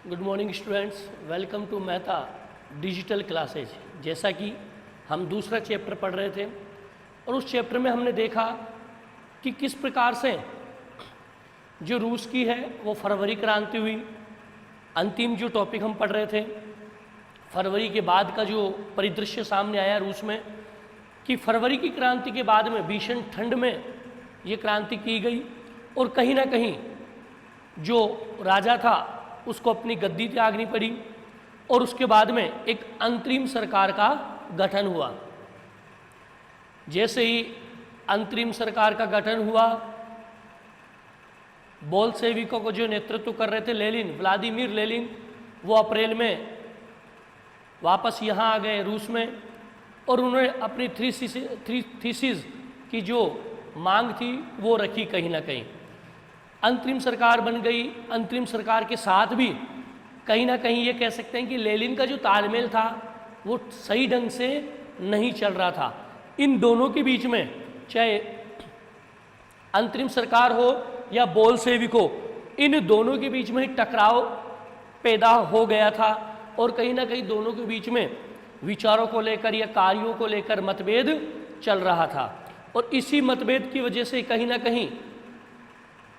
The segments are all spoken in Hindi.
Good morning students, welcome to Mehta digital classes. जैसा कि हम दूसरा चैप्टर पढ़ रहे थे और उस चैप्टर में हमने देखा कि किस प्रकार से जो रूस की है वो फरवरी क्रांति हुई। अंतिम जो टॉपिक हम पढ़ रहे थे, फरवरी के बाद का जो परिदृश्य सामने आया रूस में, कि फरवरी की क्रांति के बाद में भीषण ठंड में ये क्रांति की गई और कहीं ना कहीं जो राजा था उसको अपनी गद्दी त्यागनी पड़ी और उसके बाद में एक अंतरिम सरकार का गठन हुआ। जैसे ही अंतरिम सरकार का गठन हुआ, बोल्शेविकों को जो नेतृत्व कर रहे थे लेनिन, व्लादिमीर लेनिन, वो अप्रैल में वापस यहाँ आ गए रूस में और उन्होंने अपनी थ्री थीसिस की जो मांग थी वो रखी कहीं ना कहीं। अंतरिम सरकार बन गई। अंतरिम सरकार के साथ भी कहीं ना कहीं ये कह सकते हैं कि लेनिन का जो तालमेल था वो सही ढंग से नहीं चल रहा था। इन दोनों के बीच में, चाहे अंतरिम सरकार हो या बोल्शेविक हो, इन दोनों के बीच में टकराव पैदा हो गया था और कहीं ना कहीं दोनों के बीच में विचारों को लेकर या कार्यों को लेकर मतभेद चल रहा था। और इसी मतभेद की वजह से कहीं ना कहीं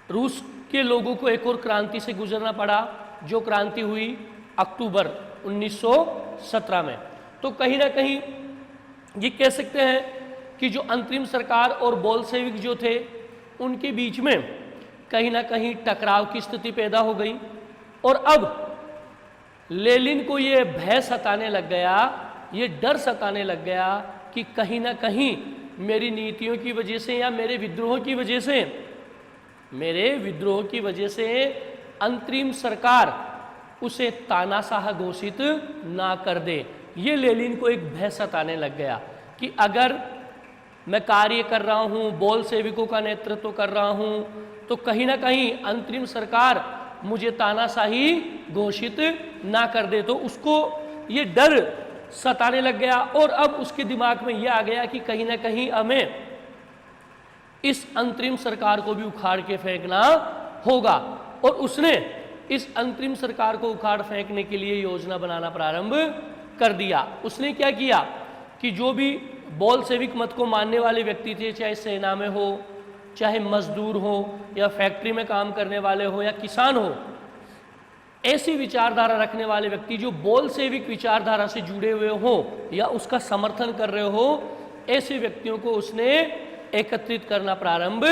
रूस के लोगों को एक और क्रांति से गुजरना पड़ा, जो क्रांति हुई अक्टूबर 1917 में। तो कहीं ना कहीं ये कह सकते हैं कि जो अंतरिम सरकार और बोल्शेविक जो थे उनके बीच में कहीं ना कहीं टकराव की स्थिति पैदा हो गई। और अब लेनिन को ये भय सताने लग गया, ये डर सताने लग गया कि कहीं ना कहीं मेरी नीतियों की वजह से या मेरे विद्रोह की वजह से अंतरिम सरकार उसे तानाशाह घोषित ना कर दे। ये लेनिन को एक भय सताने लग गया कि अगर मैं कार्य कर रहा हूँ, बोल्शेविकों का नेतृत्व कर रहा हूँ, तो कहीं ना कहीं अंतरिम सरकार मुझे तानाशाही घोषित ना कर दे। तो उसको ये डर सताने लग गया और अब उसके दिमाग में ये आ गया कि कहीं ना कहीं हमें इस अंतरिम सरकार को भी उखाड़ के फेंकना होगा। और उसने इस अंतरिम सरकार को उखाड़ फेंकने के लिए योजना बनाना प्रारंभ कर दिया। उसने क्या किया कि जो भी बोल्शेविक मत को मानने वाले व्यक्ति थे, चाहे सेना में हो, चाहे मजदूर हो, या फैक्ट्री में काम करने वाले हो, या किसान हो, ऐसी विचारधारा रखने वाले व्यक्ति जो बोल्शेविक विचारधारा से जुड़े हुए हो या उसका समर्थन कर रहे हो, ऐसे व्यक्तियों को उसने एकत्रित करना प्रारंभ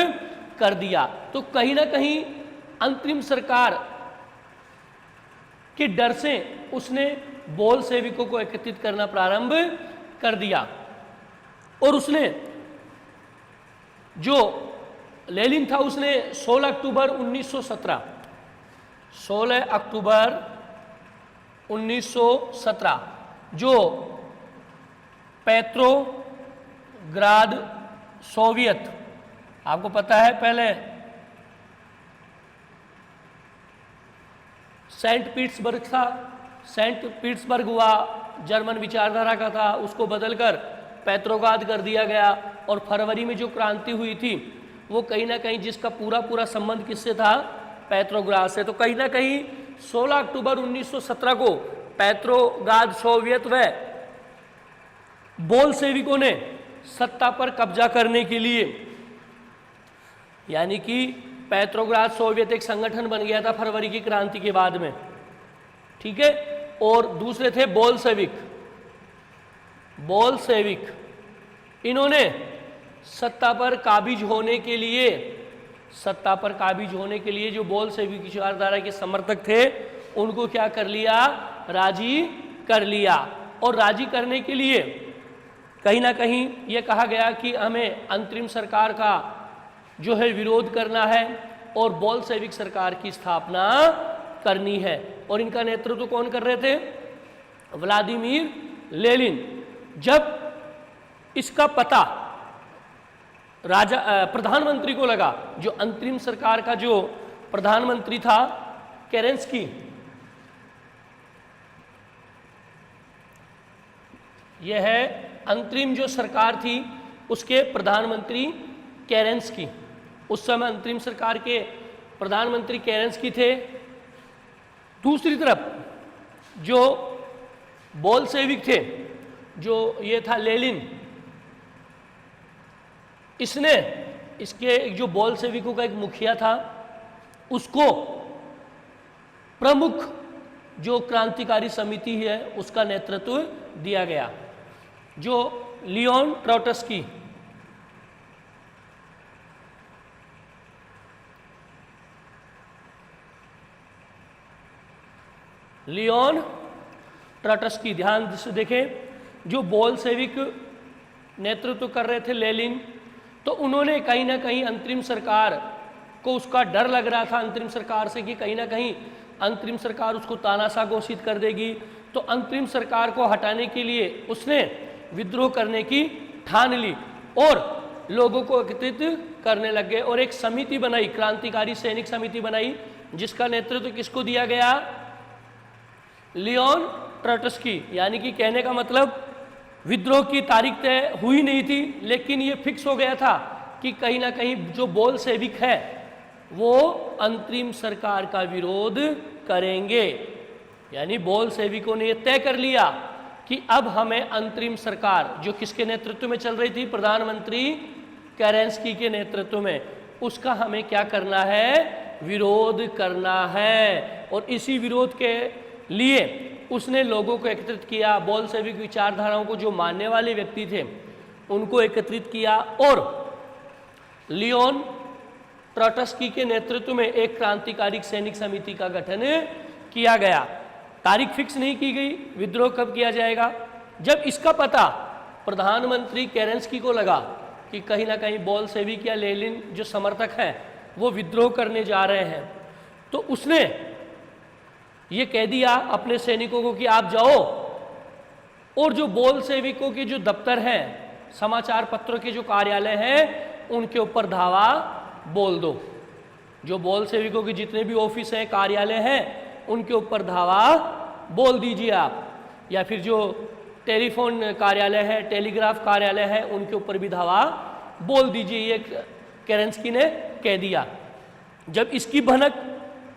कर दिया। तो कहीं ना कहीं अंतरिम सरकार के डर से उसने बोल्शेविकों को एकत्रित करना प्रारंभ कर दिया। और उसने जो लेनिन था उसने 16 अक्टूबर 1917 जो पेट्रोग्राद सोवियत, आपको पता है पहले सेंट पीटर्सबर्ग था, सेंट पीटर्सबर्ग हुआ, जर्मन विचारधारा का था, उसको बदलकर पेट्रोग्राद कर दिया गया। और फरवरी में जो क्रांति हुई थी वो कहीं ना कहीं जिसका पूरा संबंध किससे था, पेट्रोग्राद से। तो कहीं ना कहीं 16 अक्टूबर 1917 को पेट्रोग्राद सोवियत व बोल्शेविकों ने सत्ता पर कब्जा करने के लिए, यानी कि पेट्रोग्राद सोवियत एक संगठन बन गया था फरवरी की क्रांति के बाद में, ठीक है। और दूसरे थे बोल्शेविक। इन्होंने सत्ता पर काबिज होने के लिए जो बोल्शेविक विचारधारा के समर्थक थे उनको क्या कर लिया, राजी कर लिया। और राजी करने के लिए कहीं ना कहीं ये कहा गया कि हमें अंतरिम सरकार का जो है विरोध करना है और बोल्शेविक सरकार की स्थापना करनी है। और इनका नेतृत्व कौन कर रहे थे, व्लादिमीर लेनिन। जब इसका पता प्रधानमंत्री को लगा, जो अंतरिम सरकार का जो प्रधानमंत्री था केरेंस्की, यह है अंतरिम जो सरकार थी उसके प्रधानमंत्री केरेंस्की। उस समय अंतरिम सरकार के प्रधानमंत्री केरेंस्की थे। दूसरी तरफ जो बोल्शेविक थे, जो ये था लेनिन, इसने इसके जो बोल्शेविकों का एक मुखिया था उसको प्रमुख जो क्रांतिकारी समिति है उसका नेतृत्व दिया गया, जो लियोन ट्रोट्स्की। लियोन ट्रोट्स्की, ध्यान से देखें, जो बोल्शेविक नेतृत्व कर रहे थे लेनिन, तो उन्होंने कहीं ना कहीं अंतरिम सरकार को, उसका डर लग रहा था अंतरिम सरकार से कि कहीं ना कहीं अंतरिम सरकार उसको तानाशाह घोषित कर देगी, तो अंतरिम सरकार को हटाने के लिए उसने विद्रोह करने की ठान ली और लोगों को एकत्रित करने लग गए और एक समिति बनाई, क्रांतिकारी सैनिक समिति बनाई, जिसका नेतृत्व किसको दिया गया? लियोन ट्रोट्स्की। यानी कि कहने का मतलब विद्रोह की तारीख तय हुई नहीं थी, लेकिन ये फिक्स हो गया था कि कहीं ना कहीं जो बोल्शेविक है वो अंतरिम सरकार का विरोध करेंगे। यानी बोल्शेविकों ने ये तय कर लिया कि अब हमें अंतरिम सरकार, जो किसके नेतृत्व में चल रही थी? प्रधानमंत्री केरेंस्की के नेतृत्व में, उसका हमें क्या करना है? विरोध करना है। और इसी विरोध के लिए उसने लोगों को एकत्रित किया, बोल्शेविक विचारधाराओं को जो मानने वाले व्यक्ति थे उनको एकत्रित किया और लियोन ट्रोट्स्की के नेतृत्व में एक क्रांतिकारी सैनिक समिति का गठन किया गया। तारीख फिक्स नहीं की गई विद्रोह कब किया जाएगा। जब इसका पता प्रधानमंत्री केरेंस्की को लगा कि कहीं ना कहीं बोल्शेविक या लेनिन जो समर्थक हैं वो विद्रोह करने जा रहे हैं, तो उसने ये कह दिया अपने सैनिकों को कि आप जाओ और जो बोल्शेविकों के जो दफ्तर हैं, समाचार पत्रों के जो कार्यालय हैं, उनके ऊपर धावा बोल दो। जो बोल्शेविकों के जितने भी ऑफिस हैं, कार्यालय हैं, उनके ऊपर धावा बोल दीजिए आप। या फिर जो टेलीफोन कार्यालय है, टेलीग्राफ कार्यालय है, उनके ऊपर भी धावा बोल दीजिए, ये केरेंस्की ने कह दिया। जब इसकी भनक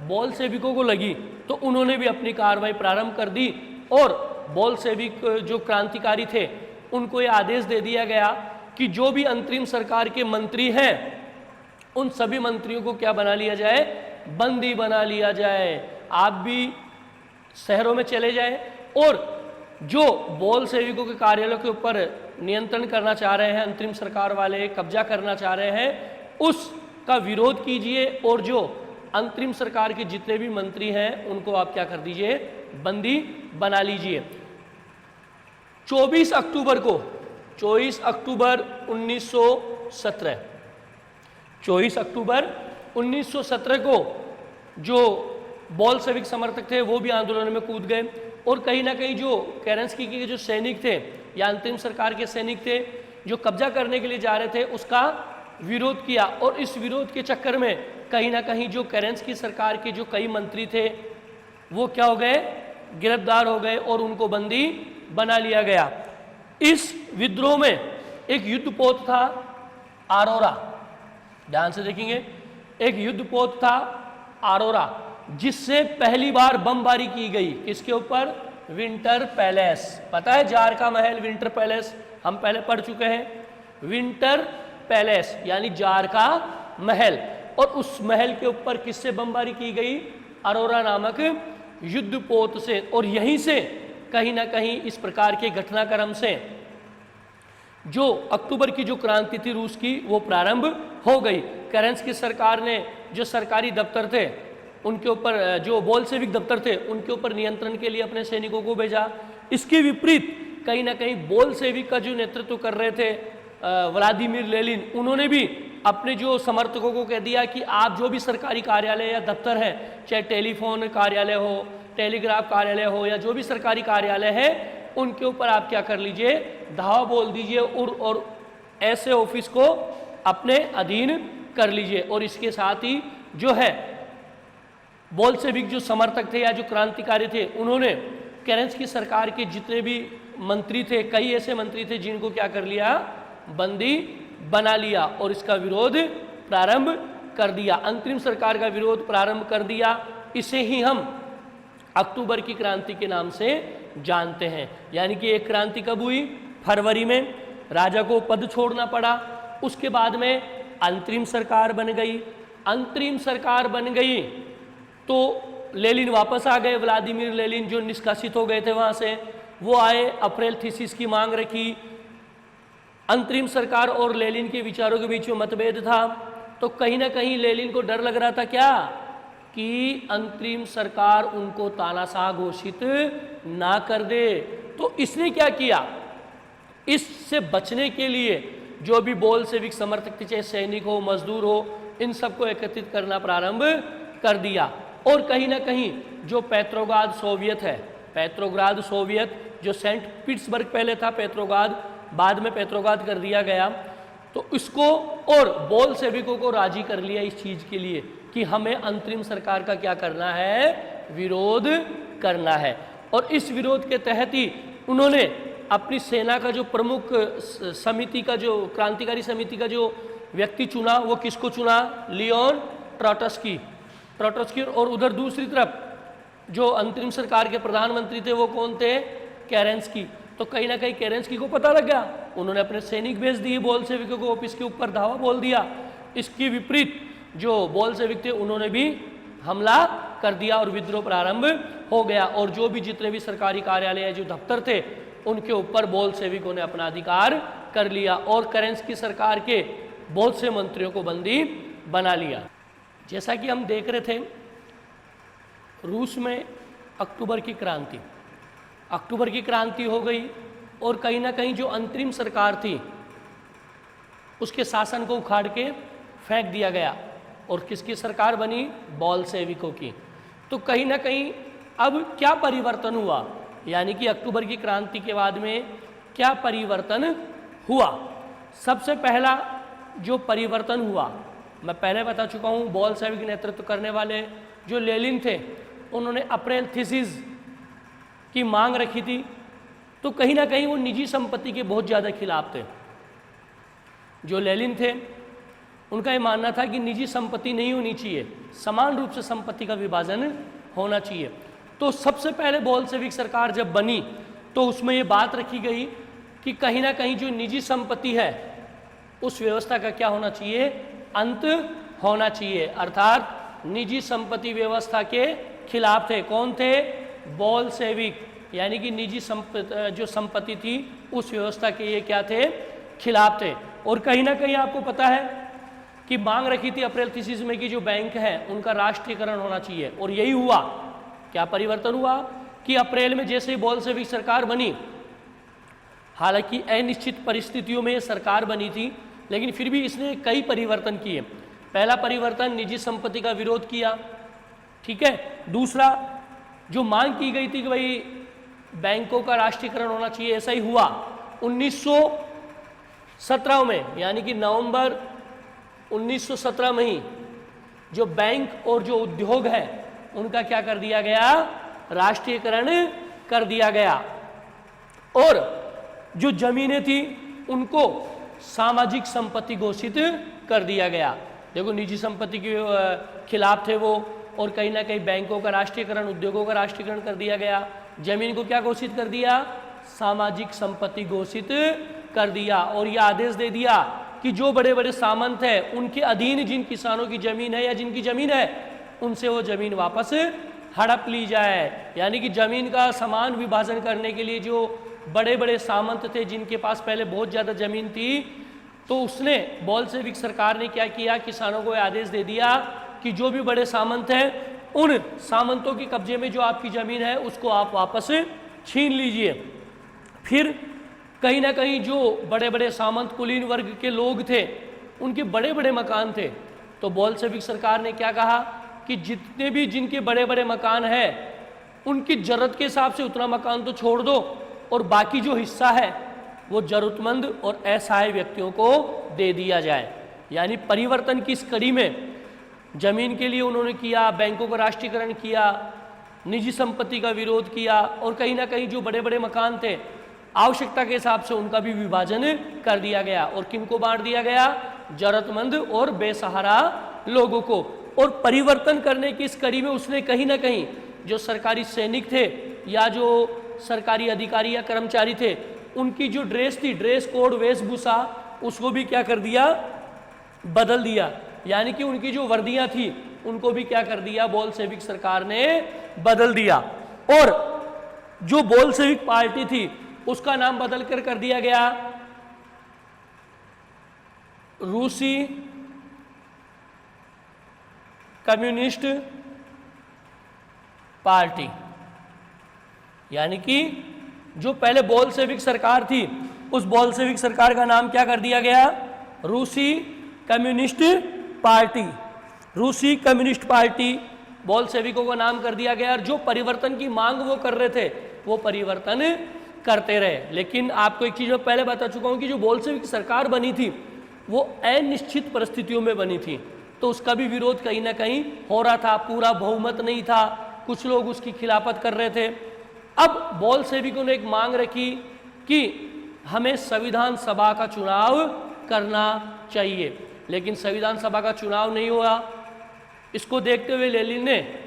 बोल्शेविकों को लगी तो उन्होंने भी अपनी कार्रवाई प्रारंभ कर दी और बोल्शेविक जो क्रांतिकारी थे उनको ये आदेश दे दिया गया कि जो भी अंतरिम सरकार के मंत्री हैं उन सभी मंत्रियों को क्या बना लिया जाए? बंदी बना लिया जाए। आप भी शहरों में चले जाएं और जो बोल्शेविकों के कार्यालयों के ऊपर नियंत्रण करना चाह रहे हैं, अंतरिम सरकार वाले कब्जा करना चाह रहे हैं, उसका विरोध कीजिए और जो अंतरिम सरकार के जितने भी मंत्री हैं उनको आप क्या कर दीजिए? बंदी बना लीजिए। 24 अक्टूबर 1917, 24 अक्टूबर 1917 को जो बोल्शेविक समर्थक थे वो भी आंदोलन में कूद गए और कहीं ना कहीं जो केरेंस्की के जो सैनिक थे या अंतरिम सरकार के सैनिक थे जो कब्जा करने के लिए जा रहे थे उसका विरोध किया। और इस विरोध के चक्कर में कहीं ना कहीं जो केरेंस्की सरकार के जो कई मंत्री थे वो क्या हो गए? गिरफ्तार हो गए और उनको बंदी बना लिया गया। इस विद्रोह में एक युद्धपोत था अरोरा, ध्यान से देखेंगे, एक युद्धपोत था अरोरा, जिससे पहली बार बमबारी की गई। किसके ऊपर? Winter palace. पता है जार का महल, विंटर पैलेस हम पहले पढ़ चुके हैं। विंटर पैलेस यानी जार का महल, और उस महल के ऊपर किससे बमबारी की गई? अरोरा नामक युद्धपोत से। और यहीं से कहीं ना कहीं इस प्रकार के घटनाक्रम से जो अक्टूबर की जो क्रांति थी रूस की वो प्रारंभ हो गई। केरेंस्की सरकार ने जो सरकारी दफ्तर थे उनके ऊपर, जो बोल्शेविक दफ्तर थे उनके ऊपर नियंत्रण के लिए अपने सैनिकों को भेजा। इसके विपरीत कहीं ना कहीं बोल्शेविक का जो नेतृत्व कर रहे थे व्लादिमीर लेनिन, उन्होंने भी अपने जो समर्थकों को कह दिया कि आप जो भी सरकारी कार्यालय या दफ्तर है, चाहे टेलीफोन कार्यालय हो, टेलीग्राफ कार्यालय हो या जो भी सरकारी कार्यालय है, उनके ऊपर आप क्या कर लीजिए? धावा बोल दीजिए और ऐसे ऑफिस को अपने अधीन कर लीजिए। और इसके साथ ही जो है बोल्शेविक जो समर्थक थे या जो क्रांतिकारी थे, उन्होंने केरेंस्की सरकार के जितने भी मंत्री थे, कई ऐसे मंत्री थे जिनको क्या कर लिया? बंदी बना लिया और इसका विरोध प्रारंभ कर दिया, अंतरिम सरकार का विरोध प्रारंभ कर दिया। इसे ही हम अक्टूबर की क्रांति के नाम से जानते हैं। यानी कि एक क्रांति कब हुई? फरवरी में। राजा को पद छोड़ना पड़ा। उसके बाद में अंतरिम सरकार बन गई। अंतरिम सरकार बन गई तो लेनिन वापस आ गए। व्लादिमीर लेनिन जो निष्कासित हो गए थे वहाँ से, वो आए, अप्रैल थीसिस की मांग रखी। अंतरिम सरकार और लेनिन के विचारों के बीच में मतभेद था। तो कहीं ना कहीं लेनिन को डर लग रहा था क्या कि अंतरिम सरकार उनको तानाशाह घोषित ना कर दे। तो इसने क्या किया, इससे बचने के लिए जो भी बोल्शेविक समर्थक थे, चाहे सैनिक हो, मजदूर हो, इन सबको एकत्रित करना प्रारंभ कर दिया। और कहीं ना कहीं जो पेट्रोग्राद सोवियत है, पेट्रोग्राद सोवियत जो सेंट पीटर्सबर्ग पहले था पेट्रोग्राद, बाद में पेट्रोग्राद कर दिया गया, तो इसको और बोल्शेविकों को राजी कर लिया इस चीज के लिए कि हमें अंतरिम सरकार का क्या करना है, विरोध करना है। और इस विरोध के तहत ही उन्होंने अपनी सेना का जो प्रमुख समिति का, जो क्रांतिकारी समिति का जो व्यक्ति चुना, वो किसको चुना? लियोन ट्रोट्स्की। और उधर दूसरी तरफ जो अंतरिम सरकार के प्रधानमंत्री थे वो कौन थे? केरेंस्की। तो कहीं ना कहीं केरेंस्की को पता लग गया, उन्होंने अपने सैनिक भेज दिए बोल्शेविकों को, ऑफिस के ऊपर धावा बोल दिया। इसके विपरीत जो बोल्शेविक थे उन्होंने भी हमला कर दिया और विद्रोह प्रारंभ हो गया। और जो भी जितने भी सरकारी कार्यालय, जो दफ्तर थे, उनके ऊपर बोल्शेविकों ने अपना अधिकार कर लिया और केरेंस्की सरकार के बहुत से मंत्रियों को बंदी बना लिया। जैसा कि हम देख रहे थे, रूस में अक्टूबर की क्रांति हो गई और कहीं ना कहीं जो अंतरिम सरकार थी उसके शासन को उखाड़ के फेंक दिया गया और किसकी सरकार बनी? बोल्शेविकों की। तो कहीं ना कहीं अब क्या परिवर्तन हुआ, यानी कि अक्टूबर की क्रांति के बाद में क्या परिवर्तन हुआ? सबसे पहला जो परिवर्तन हुआ, मैं पहले बता चुका हूँ, बोल्शेविक नेतृत्व करने वाले जो लेनिन थे उन्होंने अप्रैल थीसिस की मांग रखी थी। तो कहीं ना कहीं वो निजी संपत्ति के बहुत ज़्यादा खिलाफ थे। जो लेनिन थे उनका ये मानना था कि निजी संपत्ति नहीं होनी चाहिए, समान रूप से संपत्ति का विभाजन होना चाहिए। तो सबसे पहले बोल्शेविक सरकार जब बनी तो उसमें ये बात रखी गई कि कहीं ना कहीं जो निजी संपत्ति है उस व्यवस्था का क्या होना चाहिए? अंत होना चाहिए। अर्थात निजी संपत्ति व्यवस्था के खिलाफ थे। कौन थे? बोल्शेविक। यानी कि निजी जो संपत्ति थी उस व्यवस्था के ये क्या थे? खिलाफ थे। और कहीं ना कहीं आपको पता है कि मांग रखी थी अप्रैल थीसिस में कि जो बैंक है उनका राष्ट्रीयकरण होना चाहिए, और यही हुआ। क्या परिवर्तन हुआ कि अप्रैल में जैसे ही बोल्शेविक सरकार बनी, हालांकि अनिश्चित परिस्थितियों में ये सरकार बनी थी, लेकिन फिर भी इसने कई परिवर्तन किए। पहला परिवर्तन, निजी संपत्ति का विरोध किया, ठीक है। दूसरा, जो मांग की गई थी कि भाई बैंकों का राष्ट्रीयकरण होना चाहिए, ऐसा ही हुआ। 1917 में, यानी कि नवंबर 1917 में ही जो बैंक और जो उद्योग है उनका क्या कर दिया गया? राष्ट्रीयकरण कर दिया गया। और जो जमीनें थी उनको सामाजिक संपत्ति घोषित कर दिया गया। देखो, निजी संपत्ति के खिलाफ थे वो, और कहीं ना कहीं बैंकों का राष्ट्रीयकरण, उद्योगों का राष्ट्रीयकरण कर दिया गया। जमीन को क्या घोषित कर दिया? सामाजिक संपत्ति घोषित कर दिया। और यह आदेश दे दिया कि जो बड़े बड़े सामंत हैं उनके अधीन जिन किसानों की जमीन है या जिनकी जमीन है उनसे वो जमीन वापस हड़प ली जाए। यानी कि जमीन का समान विभाजन करने के लिए जो बड़े बड़े सामंत थे जिनके पास पहले बहुत ज़्यादा जमीन थी, तो उसने, बोल्शेविक सरकार ने क्या किया? किसानों को आदेश दे दिया कि जो भी बड़े सामंत हैं उन सामंतों के कब्जे में जो आपकी ज़मीन है उसको आप वापस छीन लीजिए। फिर कहीं ना कहीं जो बड़े बड़े सामंत कुलीन वर्ग के लोग थे उनके बड़े बड़े मकान थे, तो बोल्शेविक सरकार ने क्या कहा कि जितने भी जिनके बड़े बड़े मकान हैं उनकी ज़रूरत के हिसाब से उतना मकान तो छोड़ दो, और बाकी जो हिस्सा है वो ज़रूरतमंद और असहाय व्यक्तियों को दे दिया जाए। यानी परिवर्तन की इस कड़ी में जमीन के लिए उन्होंने किया, बैंकों का राष्ट्रीयकरण किया, निजी संपत्ति का विरोध किया, और कहीं ना कहीं जो बड़े बड़े मकान थे आवश्यकता के हिसाब से उनका भी विभाजन कर दिया गया। और किनको बांट दिया गया? जरूरतमंद और बेसहारा लोगों को। और परिवर्तन करने की इस कड़ी में उसने कहीं ना कहीं जो सरकारी सैनिक थे या जो सरकारी अधिकारी या कर्मचारी थे, उनकी जो ड्रेस थी, ड्रेस कोड, वेशभूषा, उसको भी क्या कर दिया, बदल दिया। यानी कि उनकी जो वर्दियां थी उनको भी क्या कर दिया, बोल्शेविक सरकार ने बदल दिया। और जो बोल्शेविक पार्टी थी उसका नाम बदल कर दिया गया रूसी कम्युनिस्ट पार्टी। यानी कि जो पहले बोल्शेविक सरकार थी उस बोल्शेविक सरकार का नाम क्या कर दिया गया, रूसी कम्युनिस्ट पार्टी। रूसी कम्युनिस्ट पार्टी बोल्शेविकों का नाम कर दिया गया। और जो परिवर्तन की मांग वो कर रहे थे वो परिवर्तन करते रहे। लेकिन आपको एक चीज मैं पहले बता चुका हूं कि जो बोल्शेविक सरकार बनी थी वो अनिश्चित परिस्थितियों में बनी थी, तो उसका भी विरोध कहीं ना कहीं हो रहा था। पूरा बहुमत नहीं था, कुछ लोग उसकी खिलाफत कर रहे थे। अब बोल्शेविकों ने एक मांग रखी कि हमें संविधान सभा का चुनाव करना चाहिए, लेकिन संविधान सभा का चुनाव नहीं हुआ। इसको देखते हुए लेनिन ने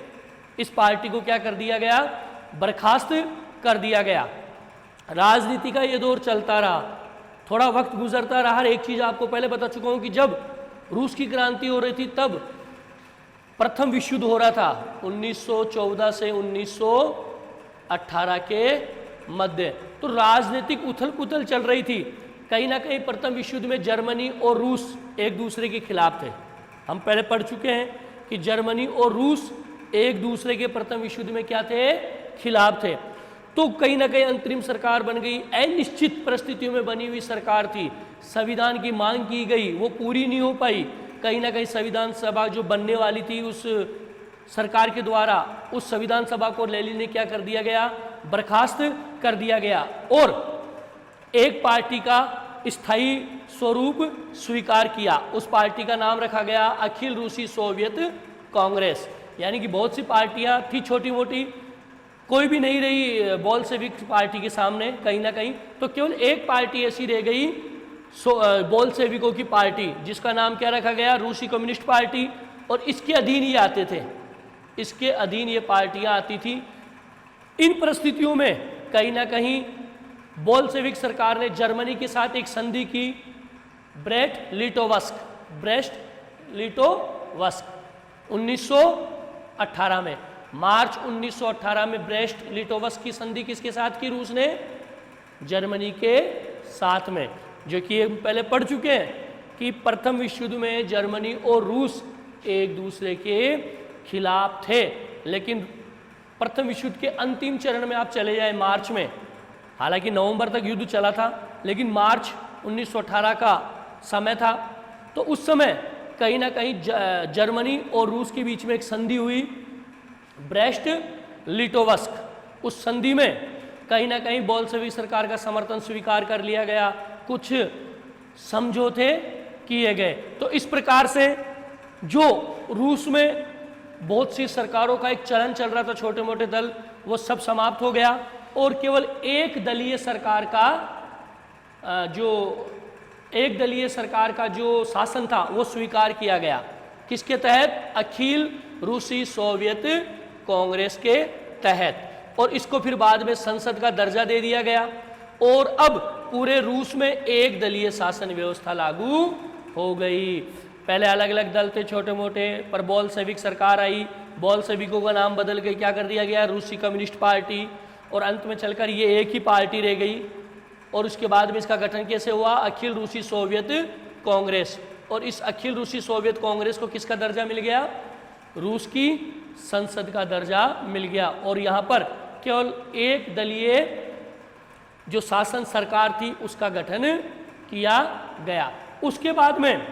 इस पार्टी को क्या कर दिया गया, बर्खास्त कर दिया गया। राजनीति का ये दौर चलता रहा, थोड़ा वक्त गुजरता रहा। एक चीज आपको पहले बता चुका हूं कि जब रूस की क्रांति हो रही थी तब प्रथम विश्व युद्ध हो रहा था 1914 से 1918 के मध्य। तो राजनीतिक उथल पुथल चल रही थी। कहीं ना कहीं प्रथम विश्व युद्ध में जर्मनी और रूस एक दूसरे के खिलाफ थे। हम पहले पढ़ चुके हैं कि जर्मनी और रूस एक दूसरे के प्रथम विश्व युद्ध में क्या थे, खिलाफ थे। तो कहीं ना कहीं अंतरिम सरकार बन गई, अनिश्चित परिस्थितियों में बनी हुई सरकार थी। संविधान की मांग की गई, वो पूरी नहीं हो पाई। कहीं ना कहीं संविधान सभा जो बनने वाली थी उस सरकार के द्वारा, उस संविधान सभा को लेनिन ने क्या कर दिया गया, बर्खास्त कर दिया गया। और एक पार्टी का स्थायी स्वरूप स्वीकार किया। उस पार्टी का नाम रखा गया अखिल रूसी सोवियत कांग्रेस। यानी कि बहुत सी पार्टियां थी छोटी मोटी, कोई भी नहीं रही बोल्शेविक पार्टी के सामने कहीं ना कहीं। तो केवल एक पार्टी ऐसी रह गई बोल्शेविकों की पार्टी, जिसका नाम क्या रखा गया, रूसी कम्युनिस्ट पार्टी। और इसके अधीन ये आते थे, इसके अधीन ये पार्टियां आती थी। इन परिस्थितियों में कहीं ना कहीं बोल्शेविक सरकार ने जर्मनी के साथ एक संधि की, ब्रेस्ट लिटोवस्क 1918 में, मार्च 1918 में ब्रेस्ट लिटोवस्क की संधि किसके साथ की, रूस ने जर्मनी के साथ में। जो कि पहले पढ़ चुके हैं कि प्रथम विश्व युद्ध में जर्मनी और रूस एक दूसरे के खिलाफ थे। लेकिन प्रथम विश्व युद्ध के अंतिम चरण में आप चले जाए मार्च में, हालांकि नवंबर तक युद्ध चला था, लेकिन मार्च 1918 का समय था। तो उस समय कहीं ना कहीं जर्मनी और रूस के बीच में एक संधि हुई, ब्रेस्ट लिटोवस्क। उस संधि में कहीं ना कहीं बोल्शेविक सरकार का समर्थन स्वीकार कर लिया गया, कुछ समझौते किए गए। तो इस प्रकार से जो रूस में बहुत सी सरकारों का एक चलन चल रहा था, छोटे मोटे दल, वो सब समाप्त हो गया। और केवल एक दलीय सरकार का जो शासन था वो स्वीकार किया गया। किसके तहत, अखिल रूसी सोवियत कांग्रेस के तहत। और इसको फिर बाद में संसद का दर्जा दे दिया गया। और अब पूरे रूस में एक दलीय शासन व्यवस्था लागू हो गई। पहले अलग अलग दल थे छोटे मोटे, पर बोल्शेविक सरकार आई, बोल्शेविकों का नाम बदल के क्या कर दिया गया, रूसी कम्युनिस्ट पार्टी। और अंत में चलकर ये एक ही पार्टी रह गई। और उसके बाद में इसका गठन कैसे हुआ, अखिल रूसी सोवियत कांग्रेस। और इस अखिल रूसी सोवियत कांग्रेस को किसका दर्जा मिल गया, रूस की संसद का दर्जा मिल गया। और यहाँ पर केवल एक दलीय जो शासन सरकार थी उसका गठन किया गया। उसके बाद में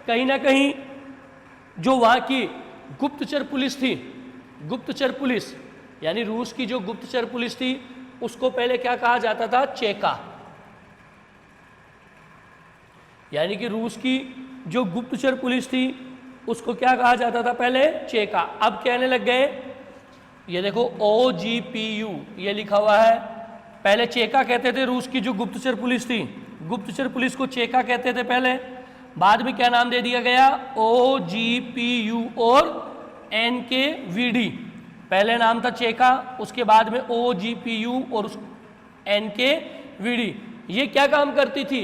कहीं ना कहीं जो वहाँ की गुप्तचर पुलिस थी, गुप्तचर पुलिस यानी रूस की जो गुप्तचर पुलिस थी, उसको पहले क्या कहा जाता था, चेका। यानी कि रूस की जो गुप्तचर पुलिस थी उसको क्या कहा जाता था पहले, चेका। अब कहने लग गए, ये देखो OGPU ये लिखा हुआ है। पहले चेका कहते थे रूस की जो गुप्तचर पुलिस थी, गुप्तचर पुलिस को चेका कहते थे पहले। बाद में क्या नाम दे दिया गया, OGPU और NKVD। पहले नाम था चेका, उसके बाद में OGPU और NKVD। ये क्या काम करती थी?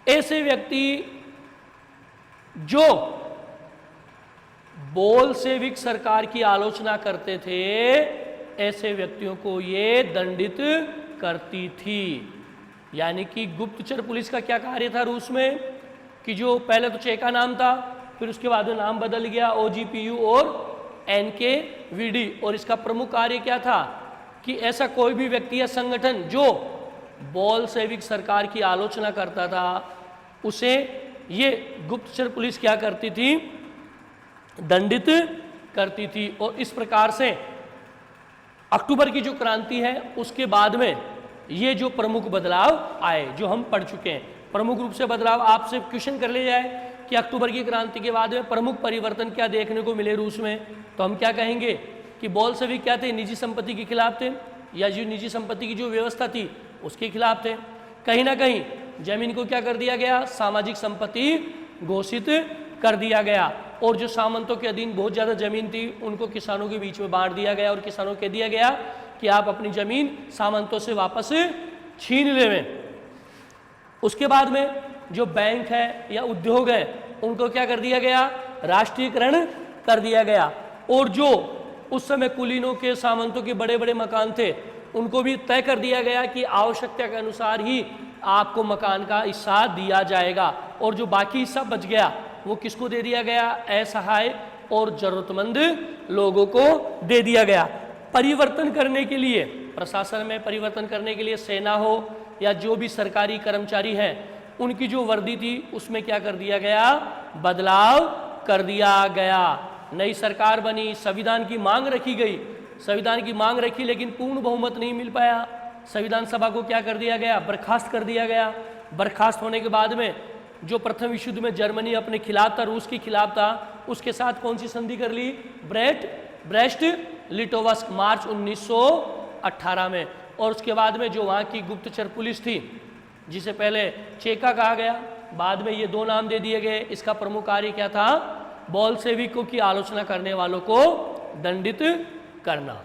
ऐसे व्यक्ति जो बोल्शेविक सरकार की आलोचना करते थे, ऐसे व्यक्तियों को ये दंडित करती थी। यानी कि गुप्तचर पुलिस का क्या कार्य था रूस में कि जो पहले तो चेका नाम था, फिर उसके बाद में नाम बदल गया OGPU और NKVD, और इसका प्रमुख कार्य क्या था कि ऐसा कोई भी व्यक्ति या संगठन जो बोल्शेविक सरकार की आलोचना करता था, उसे ये गुप्तचर पुलिस क्या करती थी? दंडित करती थी। और इस प्रकार से अक्टूबर की जो क्रांति है उसके बाद में ये जो प्रमुख बदलाव आए, जो हम पढ़ चुके हैं, प्रमुख रूप से बदलाव आपसे क्वेश्चन कर ले जाए कि अक्टूबर की क्रांति के बाद में प्रमुख परिवर्तन क्या देखने को मिले रूस में, तो हम क्या कहेंगे कि बोल्शेविक क्या थे? निजी संपत्ति के खिलाफ थे, या जो निजी संपत्ति की जो व्यवस्था थी उसके खिलाफ थे। कहीं ना कहीं जमीन को क्या कर दिया गया? सामाजिक संपत्ति घोषित कर दिया गया, और जो सामंतों के अधीन बहुत ज़्यादा जमीन थी उनको किसानों के बीच में बांट दिया गया, और किसानों को कह दिया गया कि आप अपनी जमीन सामंतों से वापस छीन लेवें। उसके बाद में जो बैंक है या उद्योग है उनको क्या कर दिया गया? राष्ट्रीयकरण कर दिया गया, और जो उस समय कुलीनों के, सामंतों के बड़े बड़े मकान थे उनको भी तय कर दिया गया कि आवश्यकता के अनुसार ही आपको मकान का हिस्सा दिया जाएगा, और जो बाकी हिस्सा बच गया वो किसको दे दिया गया? असहाय और जरूरतमंद लोगों को दे दिया गया। परिवर्तन करने के लिए, प्रशासन में परिवर्तन करने के लिए सेना हो या जो भी सरकारी कर्मचारी हैं, उनकी जो वर्दी थी उसमें क्या कर दिया गया? बदलाव कर दिया गया। नई सरकार बनी, संविधान की मांग रखी गई, संविधान की मांग रखी लेकिन पूर्ण बहुमत नहीं मिल पाया। संविधान सभा को क्या कर दिया गया? बर्खास्त कर दिया गया। बर्खास्त होने के बाद में जो प्रथम विश्व युद्ध में जर्मनी अपने खिलाफ था, रूस के खिलाफ था, उसके साथ कौन सी संधि कर ली? ब्रेस्ट लिटोवस्क, मार्च 1918 में। और उसके बाद में जो वहाँ की गुप्तचर पुलिस थी, जिसे पहले चेका कहा गया, बाद में ये दो नाम दे दिए गए, इसका प्रमुख कार्य क्या था? बोल्शेविकों की आलोचना करने वालों को दंडित करना।